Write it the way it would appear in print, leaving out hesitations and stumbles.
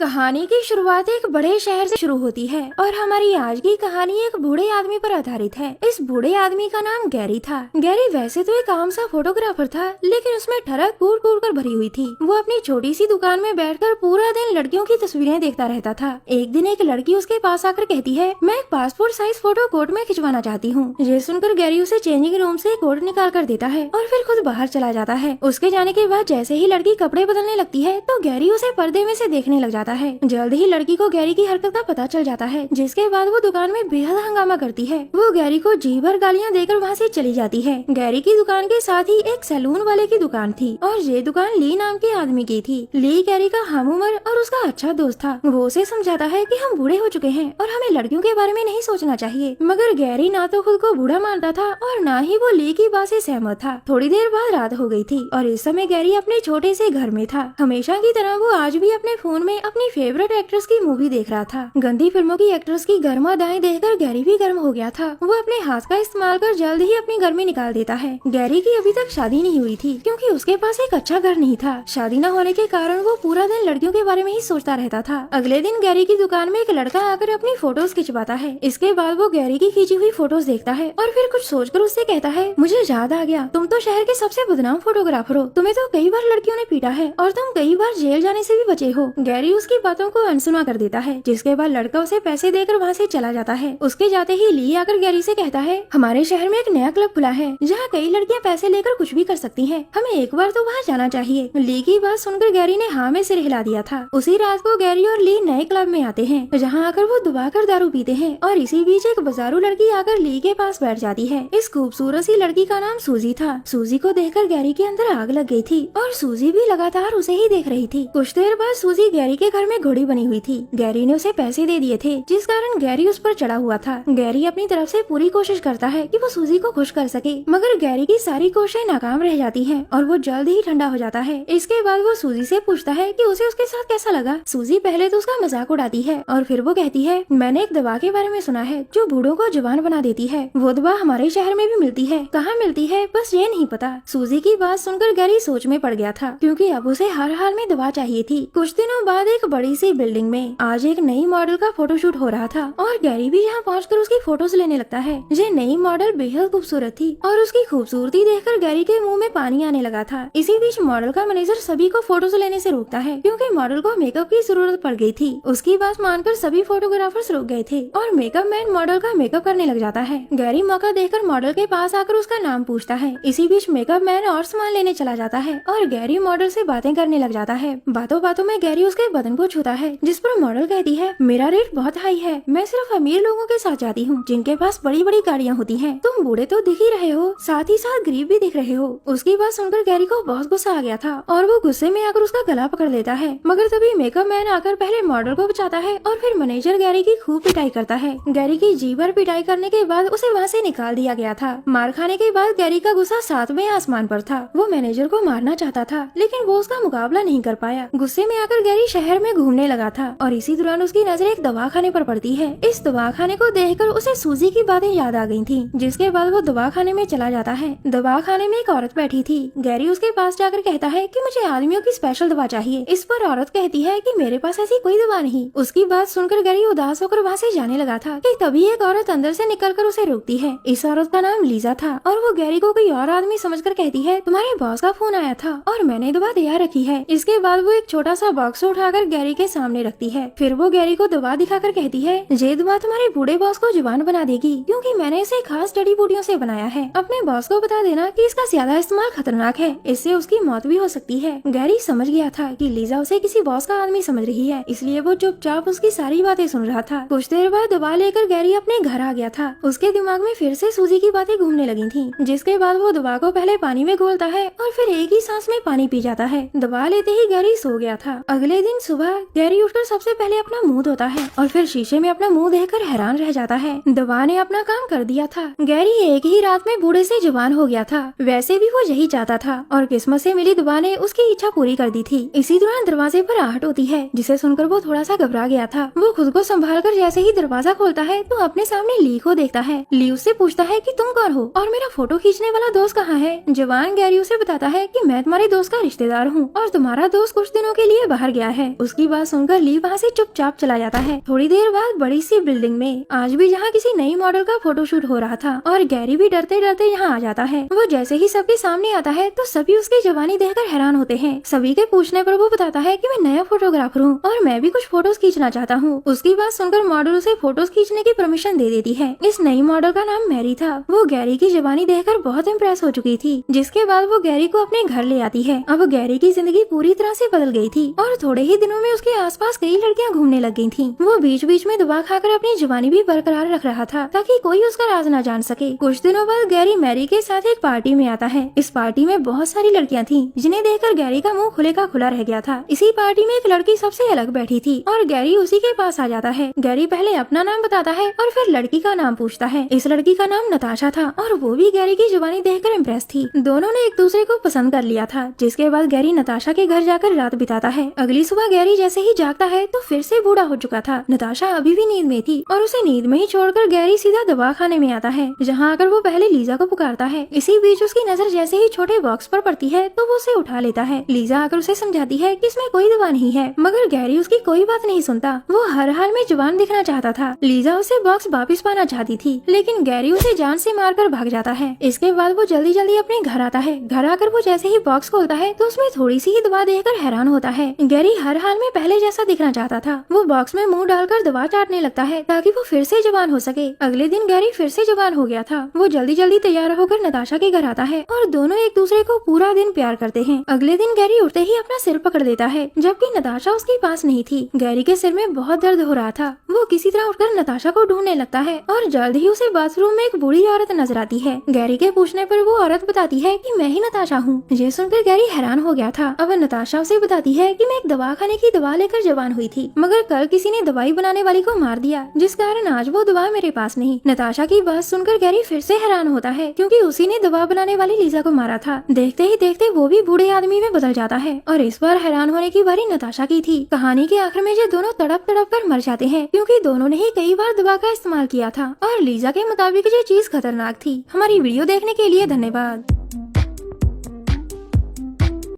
कहानी की शुरुआत एक बड़े शहर से शुरू होती है और हमारी आज की कहानी एक बूढ़े आदमी पर आधारित है। इस बूढ़े आदमी का नाम गैरी था। गैरी वैसे तो एक आम सा फोटोग्राफर था, लेकिन उसमें ठरक कूट कूट कर भरी हुई थी। वो अपनी छोटी सी दुकान में बैठकर पूरा दिन लड़कियों की तस्वीरें देखता रहता था। एक दिन एक लड़की उसके पास आकर कहती है, मैं एक पासपोर्ट साइज फोटो कोट में खिंचवाना चाहती हूँ। ये सुनकर गैरी उसे चेंजिंग रूम से कोट निकाल कर देता है और फिर खुद बाहर चला जाता है। उसके जाने के बाद जैसे ही लड़की कपड़े बदलने लगती है तो गैरी उसे पर्दे में से देखने लग जाता है। जल्द ही लड़की को गैरी की हरकत का पता चल जाता है, जिसके बाद वो दुकान में बेहद हंगामा करती है। वो गैरी को जी भर गालियाँ देकर वहाँ से चली जाती है। गैरी की दुकान के साथ ही एक सैलून वाले की दुकान थी और ये दुकान ली नाम के आदमी की थी। ली गैरी का हम उम्र और उसका अच्छा दोस्त था। वो उसे समझाता है कि हम बूढ़े हो चुके हैं और हमें लड़कियों के बारे में नहीं सोचना चाहिए, मगर गैरी ना तो खुद को बूढ़ा मानता था और ना ही वो ली की बात से सहमत था। थोड़ी देर बाद रात हो गई थी और इस समय गैरी अपने छोटे से घर में था। हमेशा की तरह वो आज भी अपने फोन में अपनी फेवरेट एक्ट्रेस की मूवी देख रहा था। गंदी फिल्मों की एक्ट्रेस की गर्मा दाएं देखकर गैरी भी गर्म हो गया था। वो अपने हाथ का इस्तेमाल कर जल्द ही अपनी गर्मी निकाल देता है। गैरी की अभी तक शादी नहीं हुई थी, क्योंकि उसके पास एक अच्छा घर नहीं था। शादी न होने के कारण वो पूरा दिन लड़कियों के बारे में ही सोचता रहता था। अगले दिन गैरी की दुकान में एक लड़का आकर अपनी फोटोज खिंचवाता है। इसके बाद वो गैरी की खींची हुई फोटोज देखता है और फिर कुछ सोचकर उससे कहता है, मुझे याद आ गया, तुम तो शहर के सबसे बदनाम फोटोग्राफर हो। तुम्हें तो कई बार लड़कियों ने पीटा है और तुम कई बार जेल जाने से भी बचे हो। गैरी उसकी बातों को अनसुना कर देता है, जिसके बाद लड़का उसे पैसे देकर वहाँ से चला जाता है। उसके जाते ही ली आकर गैरी से कहता है, हमारे शहर में एक नया क्लब खुला है जहाँ कई लड़कियाँ पैसे लेकर कुछ भी कर सकती हैं। हमें एक बार तो वहाँ जाना चाहिए। ली की बात सुनकर गैरी ने हाँ में सिर हिला दिया था। उसी रात को गैरी और ली नए क्लब में आते हैं, जहाँ आकर वो दबाकर दारू पीते हैं और इसी बीच एक बाजारू लड़की आकर ली के पास बैठ जाती है। इस खूबसूरत सी लड़की का नाम सूजी था। सूजी को देखकर गैरी के अंदर आग लग गई थी और सूजी भी लगातार उसे ही देख रही थी। कुछ देर बाद सूजी गैरी के घर में घोड़ी बनी हुई थी। गैरी ने उसे पैसे दे दिए थे, जिस कारण गैरी उस पर चढ़ा हुआ था। गैरी अपनी तरफ से पूरी कोशिश करता है कि वो सूजी को खुश कर सके, मगर गैरी की सारी कोशिशें नाकाम रह जाती हैं और वो जल्द ही ठंडा हो जाता है। इसके बाद वो सूजी से पूछता है कि उसे उसके साथ कैसा लगा। सूजी पहले तो उसका मजाक उड़ाती है और फिर वो कहती है, मैंने एक दवा के बारे में सुना है जो बूढ़ों को जवान बना देती है। वो दवा हमारे शहर में भी मिलती है, कहाँ मिलती है बस ये नहीं पता। सूजी की बात सुनकर गैरी सोच में पड़ गया था, क्योंकि अब उसे हर हाल में दवा चाहिए थी। कुछ दिनों बाद एक बड़ी सी बिल्डिंग में आज एक नई मॉडल का फोटोशूट हो रहा था और गैरी भी यहाँ पहुंचकर उसकी फोटोज लेने लगता है। ये नई मॉडल बेहद खूबसूरत थी और उसकी खूबसूरती देखकर गैरी के मुंह में पानी आने लगा था। इसी बीच मॉडल का मैनेजर सभी को फोटोज लेने से रोकता है, क्योंकि मॉडल को मेकअप की जरूरत पड़ गई थी। उसकी बात मानकर सभी फोटोग्राफर्स रुक गए थे और मेकअप मैन मॉडल का मेकअप करने लग जाता है। गैरी मौका देखकर मॉडल के पास आकर उसका नाम पूछता है। इसी बीच मेकअप मैन और सामान लेने चला जाता है और गैरी मॉडल से बातें करने लग जाता है। बातों बातों में गैरी उसके बदन को छूता है, जिस पर मॉडल कहती है, मेरा रेट बहुत हाई है, मैं सिर्फ अमीर लोगों के साथ जाती हूँ जिनके पास बड़ी बड़ी गाड़ियाँ होती हैं। तुम बूढ़े तो दिख ही रहे हो, साथ ही साथ गरीब भी दिख रहे हो। उसकी बात सुनकर गैरी को बहुत गुस्सा आ गया था और वो गुस्से में आकर उसका गला पकड़ लेता है, मगर तभी मेकअप मैन आकर पहले मॉडल को बचाता है और फिर मैनेजर गैरी की खूब पिटाई करता है। गैरी की जी भर पिटाई करने के बाद उसे वहाँ से निकाल दिया गया था। मार खाने के बाद गैरी का गुस्सा सातवें आसमान पर था। वो मैनेजर को मारना चाहता था, लेकिन वो उसका मुकाबला नहीं कर पाया। गुस्से में आकर गैरी शहर में घूमने लगा था और इसी दौरान उसकी नजर एक दवाखाने पर पड़ती है। इस दवाखाने को देखकर उसे सूजी की बातें याद आ गई थी, जिसके बाद वो दवाखाने में चला जाता है। दवाखाने में एक औरत बैठी थी। गैरी उसके पास जाकर कहता है कि मुझे आदमियों की स्पेशल दवा चाहिए। इस पर औरत कहती है कि मेरे पास ऐसी कोई दवा नहीं। उसकी बात सुनकर गैरी उदास होकर वहाँ से जाने लगा था कि तभी एक औरत अंदर से निकलकर उसे रोकती है। इस औरत का नाम लीजा था और वो गैरी को कोई और आदमी समझकर कहती है, तुम्हारे बॉस का फोन आया था और मैंने दवा तैयार रखी है। इसके बाद वो एक छोटा सा बॉक्स उठाकर गैरी के सामने रखती है। फिर वो गैरी को दवा दिखाकर कहती है, ये दवा तुम्हारे बूढ़े बॉस को जवान बना देगी, क्योंकि मैंने इसे खास जड़ी बूटियों से बनाया है। अपने बॉस को बता देना कि इसका ज्यादा इस्तेमाल खतरनाक है, इससे उसकी मौत भी हो सकती है। गैरी समझ गया था कि लीजा उसे किसी बॉस का आदमी समझ रही है, इसलिए वो चुपचाप उसकी सारी बातें सुन रहा था। कुछ देर बाद दवा लेकर गैरी अपने घर आ गया था। उसके दिमाग में फिर से सूजी की बातें घूमने लगी थी, जिसके बाद वो दवा को पहले पानी में घोलता है और फिर एक ही सांस में पानी पी जाता है। दवा लेते ही गैरी सो गया था। अगले दिन सुबह गैरी उठकर सबसे पहले अपना मुंह धोता है और फिर शीशे में अपना मुंह देखकर हैरान रह जाता है। दवा ने अपना काम कर दिया था। गैरी एक ही रात में बूढ़े से जवान हो गया था। वैसे भी वो यही चाहता था और किस्मत से मिली दवा ने उसकी इच्छा पूरी कर दी थी। इसी दौरान दरवाजे पर आहट होती है, जिसे सुनकर वो थोड़ा सा घबरा गया था। वो खुद को संभाल कर जैसे ही दरवाजा खोलता है तो अपने सामने ली को देखता है। ली उससे पूछता है कि तुम कौन हो और मेरा फोटो खींचने वाला दोस्त कहाँ है। जवान गैरी उसे बताता है कि मैं तुम्हारे दोस्त का रिश्तेदार हूँ और तुम्हारा दोस्त कुछ दिनों के लिए बाहर गया है। उसकी बात सुनकर ली वहाँ से चुपचाप चला जाता है। थोड़ी देर बाद बड़ी सी बिल्डिंग में आज भी जहाँ किसी नई मॉडल का फोटोशूट हो रहा था और गैरी भी डरते डरते यहाँ आ जाता है। वो जैसे ही सबके सामने आता है तो सभी उसकी जवानी देखकर हैरान होते हैं। सभी के पूछने पर वो बताता है कि मैं नया फोटोग्राफर हूँ और मैं भी कुछ फोटोज खींचना चाहता हूँ। उसकी बात सुनकर मॉडल उसे फोटोज खींचने की परमिशन दे देती है। इस नई मॉडल का नाम मैरी था। वो गैरी की जवानी देखकर बहुत इम्प्रेस हो चुकी थी, जिसके बाद वो गैरी को अपने घर ले आती है। अब गैरी की जिंदगी पूरी तरह से बदल गई थी और थोड़े ही दिनों में उसके आसपास कई लड़कियां घूमने लग गई थीं। वो बीच बीच में दवा खाकर अपनी जवानी भी बरकरार रख रहा था ताकि कोई उसका राज न जान सके। कुछ दिनों बाद गैरी मैरी के साथ एक पार्टी में आता है। इस पार्टी में बहुत सारी लड़कियां थीं, जिन्हें देखकर गैरी का मुंह खुले का खुला रह गया था। इसी पार्टी में एक लड़की सबसे अलग बैठी थी और गैरी उसी के पास आ जाता है। गैरी पहले अपना नाम बताता है और फिर लड़की का नाम पूछता है। इस लड़की का नाम नताशा था और वो भी गैरी की जवानी देखकर इम्प्रेस थी। दोनों ने एक दूसरे को पसंद कर लिया था, जिसके बाद गैरी नताशा के घर जाकर रात बिताता है। अगली सुबह गैरी जैसे ही जागता है तो फिर से बूढ़ा हो चुका था। नताशा अभी भी नींद में थी और उसे नींद में ही छोड़कर गैरी सीधा दवाखाने में आता है, जहाँ आकर वो पहले लीजा को पुकारता है। इसी बीच उसकी नजर जैसे ही छोटे बॉक्स पर पड़ती है तो वो उसे उठा लेता है। लीजा आकर उसे समझाती है कि इसमें कोई दवा नहीं है, मगर गैरी उसकी कोई बात नहीं सुनता। वो हर हाल में जवान दिखना चाहता था। लीजा उसे बॉक्स वापस पाना चाहती थी, लेकिन गैरी उसे जान से मारकर भाग जाता है। इसके बाद वो जल्दी जल्दी अपने घर आता है। घर आकर वो जैसे ही बॉक्स खोलता है तो उसमें थोड़ी सी ही दवा देखकर हैरान होता है। गैरी हर हाल में पहले जैसा दिखना चाहता था। वो बॉक्स में मुंह डालकर दवा चाटने लगता है ताकि वो फिर से जवान हो सके। अगले दिन गैरी फिर से जवान हो गया था। वो जल्दी जल्दी तैयार होकर नताशा के घर आता है और दोनों एक दूसरे को पूरा दिन प्यार करते हैं। अगले दिन गैरी उठते ही अपना सिर पकड़ देता है, जबकि नताशा उसके पास नहीं थी। गैरी के सिर में बहुत दर्द हो रहा था। वो किसी तरह उठकर नताशा को ढूंढने लगता है और जल्द ही उसे बाथरूम में एक बूढ़ी औरत नजर आती है। गैरी के पूछने पर वो औरत बताती है कि मैं ही नताशा हूँ। ये सुनकर गैरी हैरान हो गया था। अब नताशा उसे बताती है कि मैं एक दवाखाने की दवा लेकर जवान हुई थी, मगर कल किसी ने दवाई बनाने वाली को मार दिया, जिस कारण आज वो दवा मेरे पास नहीं। नताशा की बात सुनकर गैरी फिर से हैरान होता है, क्योंकि उसी ने दवा बनाने वाली लीजा को मारा था। देखते ही देखते वो भी बूढ़े आदमी में बदल जाता है और इस बार हैरान होने की बारी नताशा की थी। कहानी के आखिर में ये दोनों तड़प तड़प कर मर जाते हैं, क्योंकि दोनों ने ही कई बार दवा का इस्तेमाल किया था और लीजा के मुताबिक ये चीज खतरनाक थी। हमारी वीडियो देखने के लिए धन्यवाद।